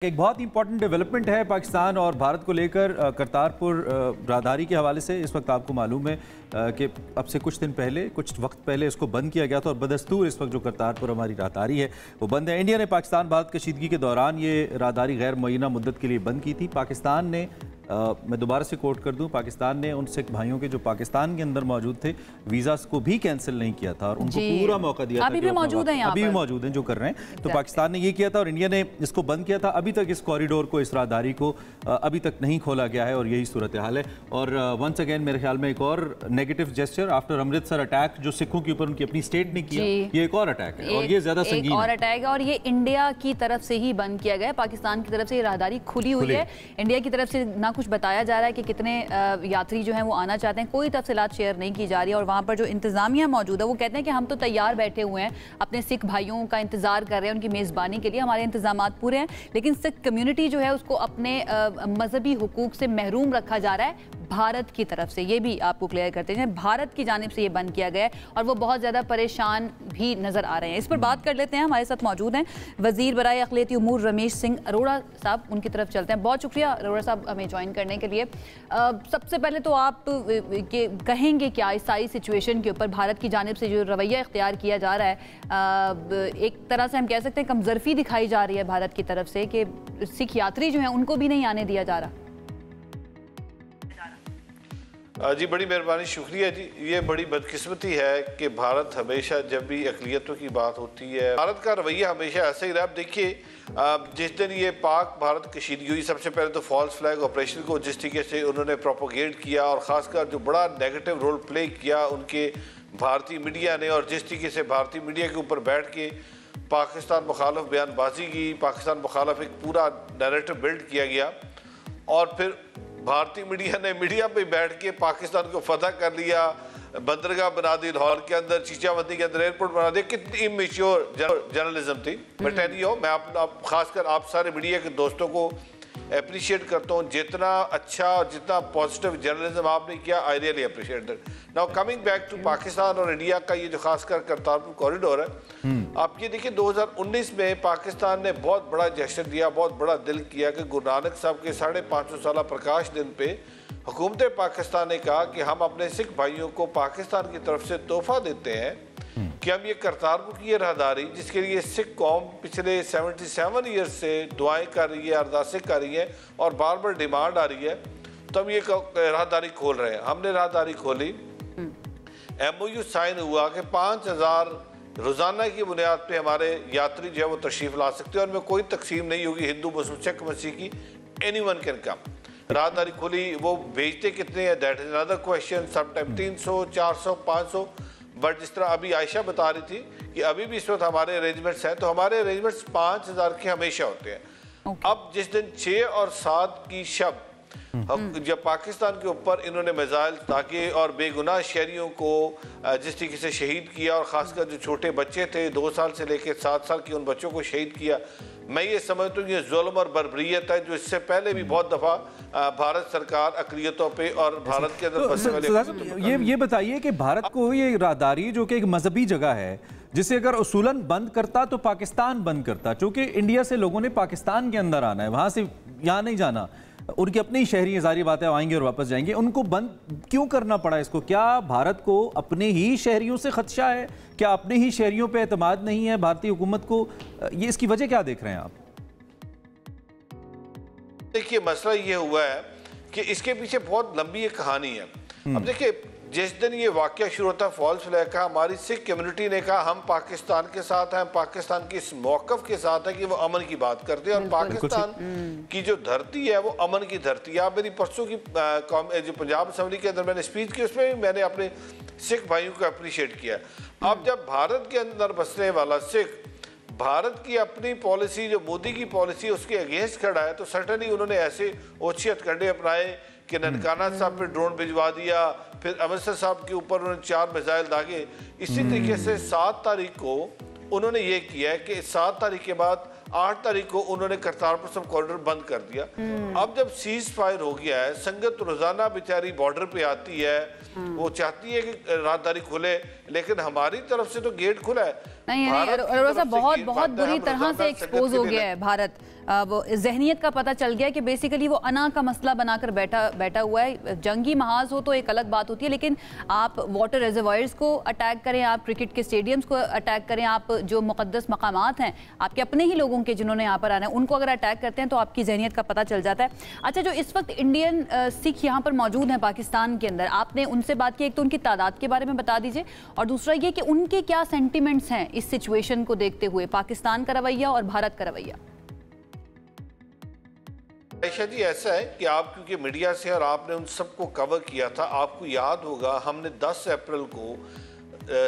एक बहुत important development है पाकिस्तान और भारत को लेकर करतारपुर राहदारी के हवाले से। इस वक्त आपको मालूम है कि अब से कुछ दिन पहले, कुछ वक्त पहले इसको बंद किया गया था और बदस्तूर इस वक्त जो करतारपुर हमारी राहदारी है वो बंद है। इंडिया ने पाकिस्तान भारत कशीदगी के दौरान ये राहदारी गैर मुअय्यना मुद्दत के लिए बंद की थी। पाकिस्तान ने मैं दोबारा से कोट कर दूं, पाकिस्तान ने उन सिख भाइयों के जो पाकिस्तान के अंदर मौजूद थे वीज़ा को भी कैंसिल नहीं किया था और उनको पूरा मौका दिया था। अभी भी मौजूद हैं, अभी भी मौजूद हैं जो कर रहे हैं। तो पाकिस्तान ने ये किया था और इंडिया ने इसको बंद किया था। अभी तक इस कॉरिडोर को, इस राहदारी को अभी तक नहीं खोला गया है और यही सूरत हाल है। और वंस अगेन मेरे ख्याल में एक और negative gesture after Amritsar attack जो सिखों के ऊपर उनकी अपनी स्टेट ने किया, ये एक और अटैक है और ये ज्यादा संगीन और अटैक है और ये इंडिया की तरफ से ही बंद किया गया। पाकिस्तान की तरफ से ये राहदारी खुली हुई है। इंडिया की तरफ से ना कुछ बताया जा रहा है कि कितने यात्री जो हैं वो आना चाहते हैं, कोई तफसीलात शेयर नहीं की जा रही है। और वहाँ पर जो इंतजामिया मौजूद है वो कहते हैं कि हम तो तैयार बैठे हुए हैं, अपने सिख भाइयों का इंतजार कर रहे हैं, उनकी मेज़बानी के लिए हमारे इंतजामात पूरे हैं। लेकिन सिख कम्युनिटी जो है उसको अपने मजहबी हुकूक से महरूम रखा जा रहा है भारत की तरफ से। ये भी आपको क्लियर करते हैं, भारत की जानिब से ये बंद किया गया है और वो बहुत ज़्यादा परेशान भी नज़र आ रहे हैं। इस पर बात कर लेते हैं। हमारे साथ मौजूद हैं वज़ीर बराए अक़लियती उमूर रमेश सिंह अरोड़ा साहब, उनकी तरफ चलते हैं। बहुत शुक्रिया अरोड़ा साहब हमें ज्वाइन करने के लिए। सबसे पहले तो आप कहेंगे क्या इस सारी सिचुएशन के ऊपर भारत की जानिब से जो रवैया इख्तियार किया जा रहा है, एक तरह से हम कह सकते हैं कमजरफी दिखाई जा रही है भारत की तरफ से कि सिख यात्री जो हैं उनको भी नहीं आने दिया जा रहा। जी बड़ी मेहरबानी, शुक्रिया जी। ये बड़ी बदकिस्मती है कि भारत हमेशा जब भी अक़लियतों की बात होती है, भारत का रवैया हमेशा ऐसा ही रहा। आप देखिए जिस दिन ये पाक भारत कशीदगी हुई, सबसे पहले तो फॉल्स फ्लैग ऑपरेशन को जिस तरीके से उन्होंने प्रोपोगेट किया और ख़ासकर जो बड़ा नेगेटिव रोल प्ले किया उनके भारतीय मीडिया ने, और जिस तरीके से भारतीय मीडिया के ऊपर बैठ के पाकिस्तान मुखालफ बयानबाजी की, पाकिस्तान मुखालफ एक पूरा नैरेटिव बिल्ड किया गया और फिर भारतीय मीडिया ने मीडिया पे बैठ के पाकिस्तान को फतह कर लिया, बंदरगाह बना दी लाहौर के अंदर, चीचावती के अंदर एयरपोर्ट बना दिया। कितनी इमेच्योर जर्नलिज्म थी। बट एनीहो, मैं आप खासकर आप सारे मीडिया के दोस्तों को अप्रिशिएट करता हूँ। जितना अच्छा और जितना पॉजिटिव जर्नलिज्म आपने किया, I really appreciate it. Now coming back to Pakistan और इंडिया का ये जो खासकर करतारपुर कॉरिडोर है, आप ये देखिए 2019 में पाकिस्तान ने बहुत बड़ा जेस्चर दिया, बहुत बड़ा दिल किया कि गुरु नानक साहब के 550 साल प्रकाश दिन पे हुकूमत पाकिस्तान ने कहा कि हम अपने सिख भाइयों को पाकिस्तान की तरफ से तोहफा देते हैं कि हम ये करतारपुर की राहदारी, जिसके लिए सिख कौम पिछले 77 ईयर्स से दुआएं कर रही है, अरदासें कर रही है और बार बार डिमांड आ रही है, तो हम ये राहदारी खोल रहे हैं। हमने राहदारी खोली, MOU साइन हुआ कि 5000 रोज़ाना की बुनियाद पे हमारे यात्री जो है वो तशरीफ़ ला सकते हैं और में कोई तकसीम नहीं होगी हिंदू मुस्लिम सिख मसीह की, एनीवन कैन कम। राहदारी खुली, वो भेजते कितने हैं that is another question. Some time 300, 400, 500। But जिस तरह अभी आयशा बता रही थी कि अभी भी इस वक्त हमारे अरेंजमेंट्स हैं, तो हमारे अरेंजमेंट्स 5000 के हमेशा होते हैं। अब जिस दिन 6 और 7 की शब जब पाकिस्तान के ऊपर इन्होंने मिसाइल ताकि और बेगुनाह शहरियों को जिस तरीके से शहीद किया और ख़ासकर जो छोटे बच्चे थे 2 साल से लेकर 7 साल के उन बच्चों को शहीद किया, मैं ये समझता हूँ कि ये जुल्म और बर्बरियत है जो इससे पहले भी बहुत दफ़ा भारत सरकार अक़लियतों पे और भारत के अंदर ये बताइए कि भारत को ये राहदारी जो कि एक मजहबी जगह है, जिसे अगर उसूलन बंद करता तो पाकिस्तान बंद करता, चूँकि इंडिया से लोगों ने पाकिस्तान के अंदर आना है, वहाँ से यहाँ नहीं जाना, उनकी अपनी शहरी जारी बात है, आएंगे और वापस जाएंगे, उनको बंद क्यों करना पड़ा इसको? क्या भारत को अपने ही शहरियों से खदशा है? क्या अपने ही शहरियों पे एतमाद नहीं है भारतीय हुकूमत को? ये इसकी वजह क्या देख रहे हैं आप? देखिए मसला ये हुआ है कि इसके पीछे बहुत लंबी एक कहानी है। अब देखिए जिस दिन ये वाकया शुरू होता है फॉल्स फ्लैग का, हमारी सिख कम्युनिटी ने कहा हम पाकिस्तान के साथ हैं, पाकिस्तान की इस मौक़िफ़ के साथ है कि वो अमन की बात करते हैं और पाकिस्तान की जो धरती है वो अमन की धरती है। आप मेरी परसों की जो पंजाब असम्बली के अंदर मैंने स्पीच की, उसमें भी मैंने अपने सिख भाइयों को अप्रिशिएट किया। अब जब भारत के अंदर बसने वाला सिख भारत की अपनी पॉलिसी जो मोदी की पॉलिसी उसके अगेंस्ट खड़ा है, तो सर्टनली उन्होंने ऐसे ओछे हथकंडे अपनाए कि ननकाना साहब पे ड्रोन भिजवा दिया, फिर अमृतसर साहब के ऊपर उन्होंने 4 मिसाइल दागे। इसी तरीके से 7 तारीख को उन्होंने ये किया है कि 7 तारीख के बाद 8 तारीख को उन्होंने करतारपुर सब कॉरिडोर बंद कर दिया। अब जब सीज फायर हो गया है, संगत रोजाना बेचारी बॉर्डर पे आती है, वो चाहती है कि राहदारी खुले, लेकिन हमारी तरफ से तो गेट खुला है। नहीं बहुत बुरी तरह से एक्सपोज हो गया है भारत वो जहनीत का पता चल गया कि बेसिकली वो अना का मसला बनाकर बैठा हुआ है। जंगी महाज हो तो एक अलग बात होती है, लेकिन आप वाटर रिजर्वायर्स को अटैक करें, आप क्रिकेट के स्टेडियम्स को अटैक करें, आप जो मुक़द्दस मकामात हैं आपके अपने ही लोगों के जिन्होंने यहाँ पर आना है उनको अगर अटैक करते हैं तो आपकी जहनीत का पता चल जाता है। अच्छा, जो इस वक्त इंडियन सिख यहाँ पर मौजूद हैं पाकिस्तान के अंदर, आपने उनसे बात की, एक तो उनकी तादाद के बारे में बता दीजिए और दूसरा ये कि उनके क्या सेंटिमेंट्स हैं इस सिचुएशन को देखते हुए, पाकिस्तान का रवैया और भारत का रवैया। आयशा जी, ऐसा है कि आप क्योंकि मीडिया से और आपने उन सबको कवर किया था, आपको याद होगा हमने 10 अप्रैल को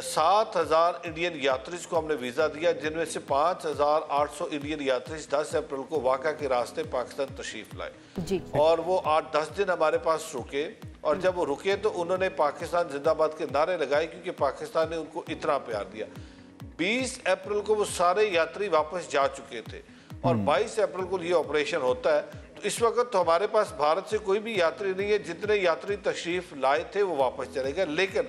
7,000 इंडियन यात्रीज को हमने वीज़ा दिया, जिनमें से 5,800 इंडियन यात्रीज 10 अप्रैल को वाक़ा के रास्ते पाकिस्तान तशरीफ लाए जी। और वो 8-10 दिन हमारे पास रुके और जब वो रुके तो उन्होंने पाकिस्तान जिंदाबाद के नारे लगाए क्योंकि पाकिस्तान ने उनको इतना प्यार दिया। 20 अप्रैल को वो सारे यात्री वापस जा चुके थे और 22 अप्रैल को ये ऑपरेशन होता है। तो इस वक्त तो हमारे पास भारत से कोई भी यात्री नहीं है, जितने यात्री तशरीफ लाए थे वो वापस चले गए, लेकिन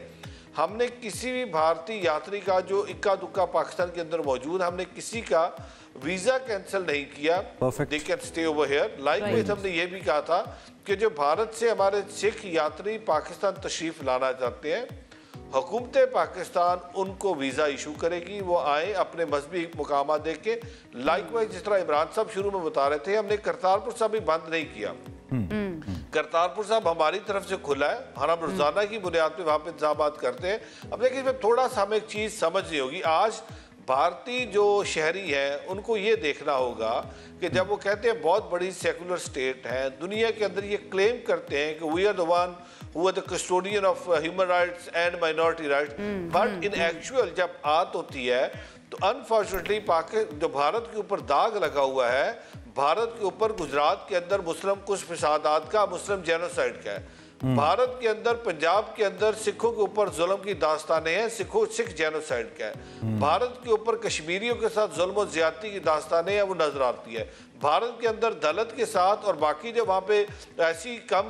हमने किसी भी भारतीय यात्री का जो इक्का दुक्का पाकिस्तान के अंदर मौजूद, हमने किसी का वीजा कैंसिल नहीं किया। They can stay over here. Likewise हमने ये भी कहा था कि जो भारत से हमारे सिख यात्री पाकिस्तान तशरीफ लाना चाहते हैं, हुकूमत पाकिस्तान उनको वीज़ा इशू करेगी, वो आए अपने मजहबी मुकामा देख के। लाइकवाइज जिस तरह इमरान साहब शुरू में बता रहे थे, हमने करतारपुर साहब भी बंद नहीं किया। करतारपुर साहब हमारी तरफ से खुला है और हम रोजाना की बुनियाद पे वहाँ पे इंतजामात करते हैं। अब देखिए, इसमें थोड़ा सा हमें एक चीज़ समझनी होगी। आज भारतीय जो शहरी हैं उनको ये देखना होगा कि जब वो कहते हैं बहुत बड़ी सेकुलर स्टेट है, दुनिया के अंदर ये क्लेम करते हैं कि we are the one who are the custodian of human rights and minority rights, but in actual जब बात होती है तो अनफॉर्चुनेटली जो भारत के ऊपर दाग लगा हुआ है, भारत के ऊपर गुजरात के अंदर मुस्लिम कुछ फसादात का, मुस्लिम जेनोसाइड का है। भारत के अंदर पंजाब के अंदर सिखों के ऊपर जुल्म की दास्तानें हैं, सिख जेनोसाइड का है। भारत के ऊपर कश्मीरियों के साथ जुल्म और ज्यादती की दास्तानें हैं, वो नजर आती है। भारत के अंदर दलित के साथ और बाकी जो वहाँ पे ऐसी कम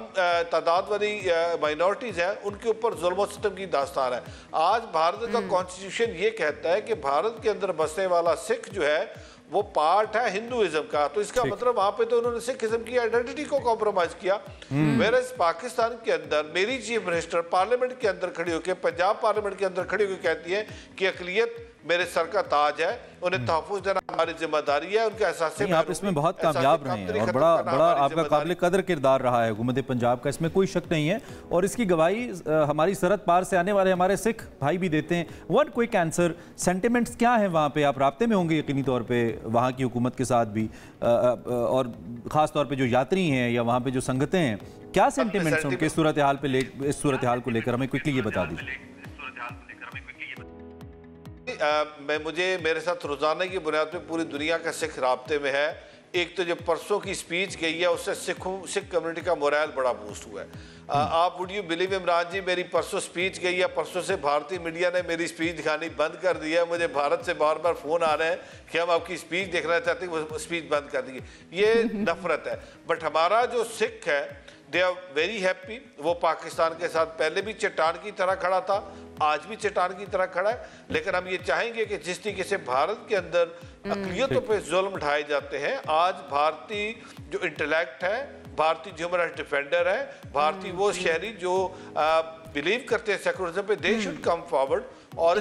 तादाद वाली माइनॉरिटीज हैं उनके ऊपर जुल्म और सितम की दास्तान है। आज भारत का कॉन्स्टिट्यूशन ये कहता है कि भारत के अंदर बसने वाला सिख जो है वो पार्ट है हिंदुइज्म का, तो इसका मतलब वहां पे तो उन्होंने सिखिज्म की आइडेंटिटी को कॉम्प्रोमाइज किया। वेरएज़ पाकिस्तान के अंदर मेरी चीफ मिनिस्टर पार्लियामेंट के अंदर खड़ी होकर, पंजाब पार्लियामेंट के अंदर खड़ी होकर कहती है कि अक़लियत मेरे सर का ताज है, उन्हें तहफ़्फ़ुज़ देना हमारी जिम्मेदारी है, उनके एहसास से आप इसमें बहुत कामयाब रहे हैं और बड़ा आपका काबिल कदर किरदार रहा है हुकूमत पंजाब का, इसमें कोई शक नहीं है। और इसकी गवाही हमारी सरहद पार से आने वाले हमारे सिख भाई भी देते हैं। वन क्विक आंसर, सेंटिमेंट्स क्या है वहाँ पे? आप राब्ते में होंगे यकीनी तौर पर वहाँ की हुकूमत के साथ भी, और ख़ास तौर पर जो यात्री हैं या वहाँ पर जो संगतें हैं, क्या सेंटिमेंट्स उनके इस सूरत हाल को लेकर हमें क्विकली ये बता दीजिए। मुझे मेरे साथ रोजाना की बुनियाद पे पूरी दुनिया का सिख राब्ते में है। एक तो जो परसों की स्पीच गई है उससे सिख कम्युनिटी का मोरल बड़ा बूस्ट हुआ है। आप वुड यू बिलीव इमरान जी, मेरी परसों स्पीच गई है, परसों से भारतीय मीडिया ने मेरी स्पीच दिखानी बंद कर दी है। मुझे भारत से बार बार फोन आ रहे हैं कि हम आपकी स्पीच देखना चाहते हैं, वो स्पीच बंद कर दी। ये नफरत है। बट हमारा जो सिख है दे आर वेरी हैप्पी। वो पाकिस्तान के साथ पहले भी चट्टान की तरह खड़ा था, आज भी चट्टान की तरह खड़ा है। लेकिन हम ये चाहेंगे कि जिस तरीके से भारत के अंदर अक़लियतों पे जुल्म उठाए जाते हैं, आज भारतीय जो इंटेलेक्ट है, भारतीय ह्यूमन राइट्स डिफेंडर है, भारतीय वो शहरी जो बिलीव करते हैं सेकुलरिज्म पे, दे शुड कम फॉरवर्ड। और और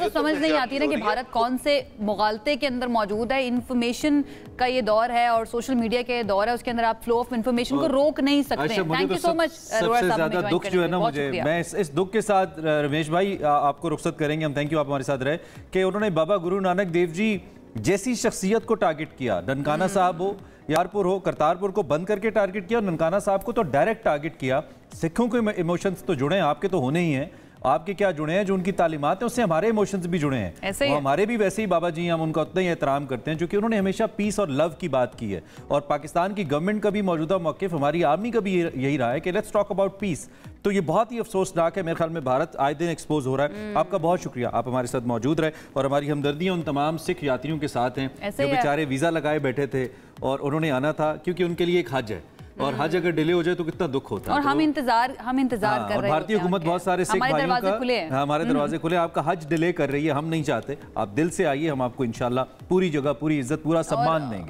समझ नहीं आती ना कि भारत कौन से मुगालते के अंदर मौजूद है। इंफॉर्मेशन का ये दौर है और सोशल मीडिया का ये दौर है, उसके अंदर आप फ्लो ऑफ इंफॉर्मेशन को रोक नहीं सकते। Thank you so much. सबसे ज्यादा दुख जो है ना, मुझे मैं इस दुख के साथ रमेश भाई आपको रुखसत करेंगे हम, थैंक यू आप हमारे साथ रहे, कि उन्होंने बाबा गुरु नानक देव जी जैसी शख्सियत को टारगेट किया। ननकाना साहब हो, यारपुर हो, करतारपुर को बंद करके टारगेट किया, ननकाना साहब को तो डायरेक्ट टारगेट किया। सिखों के इमोशंस तो जुड़े हैं, आपके तो होने ही हैं, आपके क्या जुड़े हैं, जो उनकी तालीमात है उससे हमारे इमोशंस भी जुड़े हैं। वो हमारे भी वैसे ही बाबा जी, हम उनका उतना ही एहतराम करते हैं क्योंकि उन्होंने हमेशा पीस और लव की बात की है। और पाकिस्तान की गवर्नमेंट का भी मौजूदा मौक़िफ़, हमारी आर्मी का भी यही रहा है कि लेट्स टॉक अबाउट पीस। तो ये बहुत ही अफसोसनाक है। मेरे ख्याल में भारत आए दिन एक्सपोज हो रहा है। आपका बहुत शुक्रिया, आप हमारे साथ मौजूद रहे और हमारी हमदर्दियाँ उन तमाम सिख यात्रियों के साथ हैं जो बेचारे वीज़ा लगाए बैठे थे और उन्होंने आना था क्योंकि उनके लिए एक हज है। और हज अगर डिले हो जाए तो कितना दुख होता है। और हम इंतजार कर रहे हैं। भारतीय हुकूमत बहुत सारे सिख भाइयों का, हमारे दरवाजे खुले, आपका हज डिले कर रही है, हम नहीं चाहते, आप दिल से आइए, हम आपको इंशाल्लाह पूरी जगह, पूरी इज्जत, पूरा सम्मान देंगे।